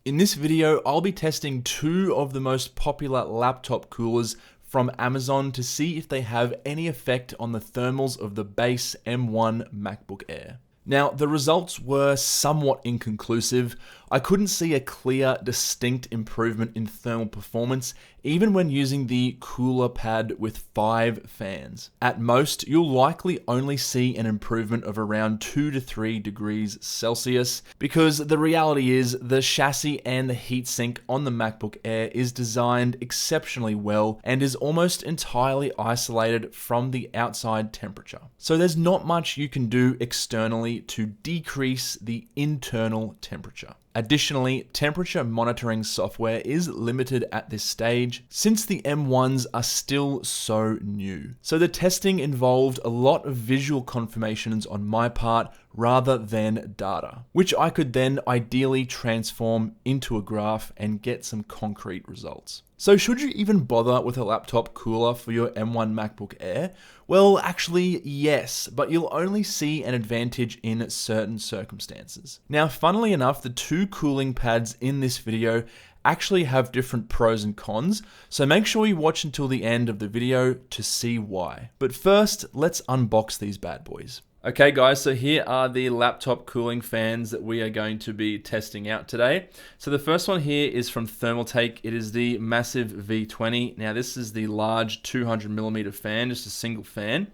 In this video, I'll be testing two of the most popular laptop coolers from Amazon to see if they have any effect on the thermals of the base M1 MacBook Air. Now, the results were somewhat inconclusive. I couldn't see a clear, distinct improvement in thermal performance, even when using the cooler pad with 5 fans. At most, you'll likely only see an improvement of around 2 to 3 degrees Celsius, because the reality is the chassis and the heatsink on the MacBook Air is designed exceptionally well and is almost entirely isolated from the outside temperature. So there's not much you can do externally to decrease the internal temperature. Additionally, temperature monitoring software is limited at this stage since the M1s are still so new. So the testing involved a lot of visual confirmations on my part rather than data, which I could then ideally transform into a graph and get some concrete results. So should you even bother with a laptop cooler for your M1 MacBook Air? Well, actually, yes, but you'll only see an advantage in certain circumstances. Now, funnily enough, the two cooling pads in this video actually have different pros and cons, so make sure you watch until the end of the video to see why. But first, let's unbox these bad boys. Okay guys, so here are the laptop cooling fans that we are going to be testing out today. So the first one here is from Thermaltake. It is the Massive V20. Now this is the large 200mm fan, just a single fan.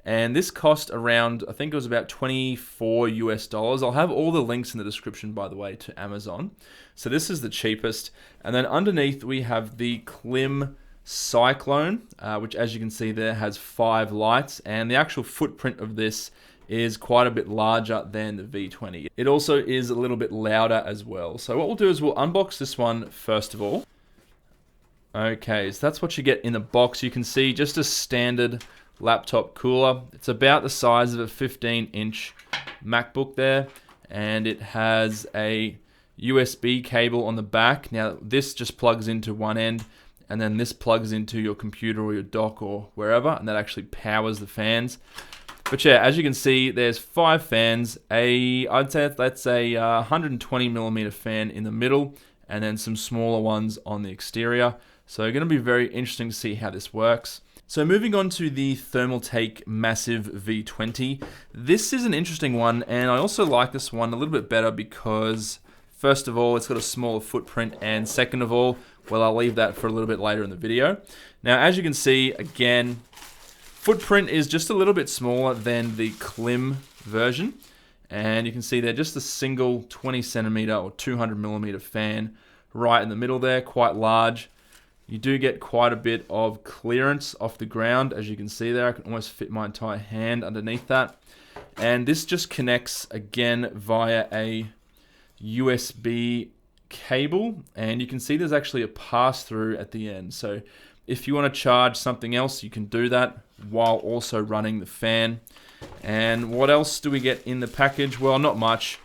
And this cost around, I think it was about 24 US dollars. I'll have all the links in the description, by the way, to Amazon. So this is the cheapest. And then underneath we have the Klim Cyclone, which as you can see there has 5 lights. And the actual footprint of this is quite a bit larger than the V20. It also is a little bit louder as well. So what we'll do is we'll unbox this one first of all. Okay, so that's what you get in the box. You can see just a standard laptop cooler. It's about the size of a 15-inch MacBook there, and it has a USB cable on the back. Now this just plugs into one end, and then this plugs into your computer or your dock or wherever, and that actually powers the fans. But yeah, as you can see, there's 5 fans. I'd say that's a 120mm fan in the middle, and then some smaller ones on the exterior. So going to be very interesting to see how this works. So moving on to the Thermaltake Massive V20. This is an interesting one, and I also like this one a little bit better because, first of all, it's got a smaller footprint, and second of all, well, I'll leave that for a little bit later in the video. Now, as you can see, again, footprint is just a little bit smaller than the Klim version, and you can see they're just a single 20cm or 200mm fan right in the middle there, quite large. You do get quite a bit of clearance off the ground, as you can see there. I can almost fit my entire hand underneath that. And this just connects again via a USB cable, and you can see there's actually a pass-through at the end. So if you want to charge something else, you can do that while also running the fan. And what else do we get in the package? Well, not much.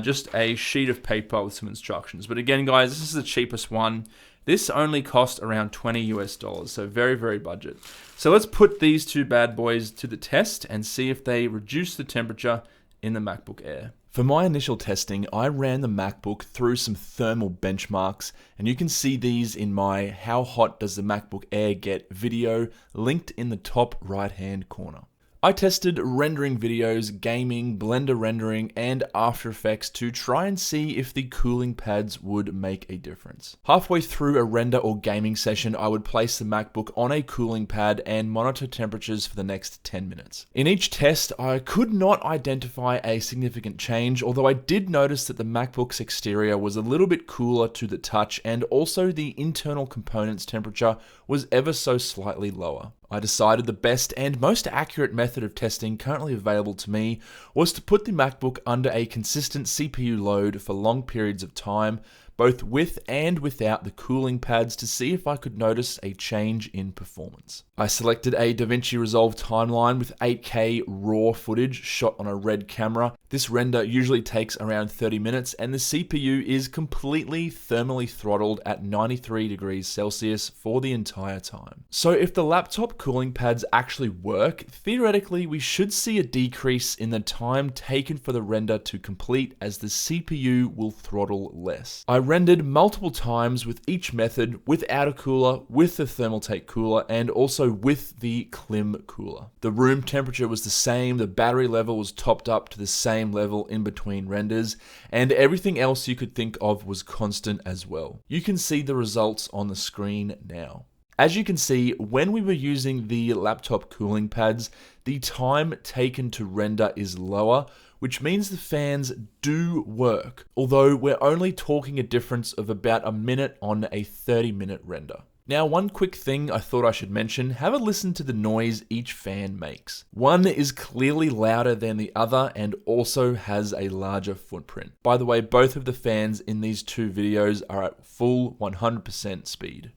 Just a sheet of paper with some instructions. But again, guys, this is the cheapest one. This only cost around 20 US dollars, so very, very budget. So let's put these two bad boys to the test and see if they reduce the temperature in the MacBook Air. For my initial testing, I ran the MacBook through some thermal benchmarks, and you can see these in my How Hot Does the MacBook Air Get video linked in the top right-hand corner. I tested rendering videos, gaming, Blender rendering, and After Effects to try and see if the cooling pads would make a difference. Halfway through a render or gaming session, I would place the MacBook on a cooling pad and monitor temperatures for the next 10 minutes. In each test, I could not identify a significant change, although I did notice that the MacBook's exterior was a little bit cooler to the touch, and also the internal components temperature was ever so slightly lower. I decided the best and most accurate method of testing currently available to me was to put the MacBook under a consistent CPU load for long periods of time, both with and without the cooling pads, to see if I could notice a change in performance. I selected a DaVinci Resolve timeline with 8K raw footage shot on a Red camera. This render usually takes around 30 minutes, and the CPU is completely thermally throttled at 93 degrees Celsius for the entire time. So if the laptop cooling pads actually work, theoretically we should see a decrease in the time taken for the render to complete, as the CPU will throttle less. I rendered multiple times with each method, without a cooler, with the Thermaltake cooler, and also with the Klim cooler. The room temperature was the same, the battery level was topped up to the same level in between renders, and everything else you could think of was constant as well. You can see the results on the screen now. As you can see, when we were using the laptop cooling pads, the time taken to render is lower, which means the fans do work, although we're only talking a difference of about a minute on a 30-minute render. Now, one quick thing I thought I should mention, have a listen to the noise each fan makes. One is clearly louder than the other and also has a larger footprint. By the way, both of the fans in these two videos are at full 100% speed.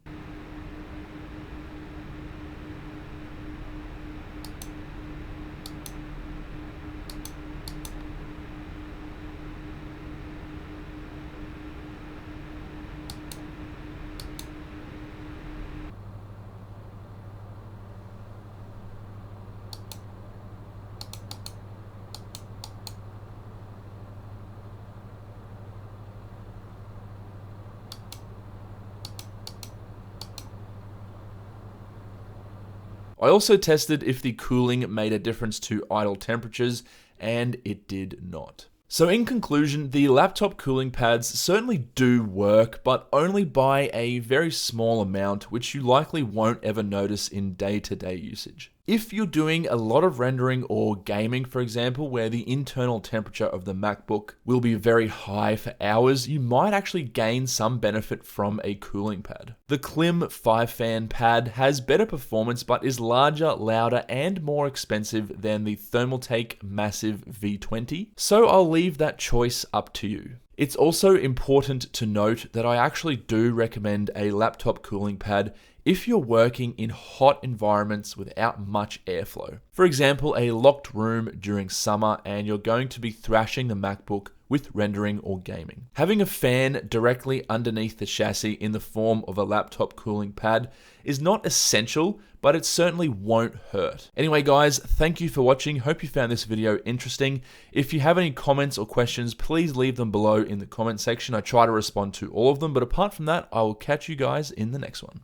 I also tested if the cooling made a difference to idle temperatures, and it did not. So in conclusion, the laptop cooling pads certainly do work, but only by a very small amount, which you likely won't ever notice in day-to-day usage. If you're doing a lot of rendering or gaming, for example, where the internal temperature of the MacBook will be very high for hours, you might actually gain some benefit from a cooling pad. The Klim 5-fan pad has better performance but is larger, louder, and more expensive than the Thermaltake Massive V20, so I'll leave that choice up to you. It's also important to note that I actually do recommend a laptop cooling pad if you're working in hot environments without much airflow. For example, a locked room during summer and you're going to be thrashing the MacBook with rendering or gaming. Having a fan directly underneath the chassis in the form of a laptop cooling pad is not essential, but it certainly won't hurt. Anyway guys, thank you for watching. Hope you found this video interesting. If you have any comments or questions, please leave them below in the comment section. I try to respond to all of them, but apart from that, I will catch you guys in the next one.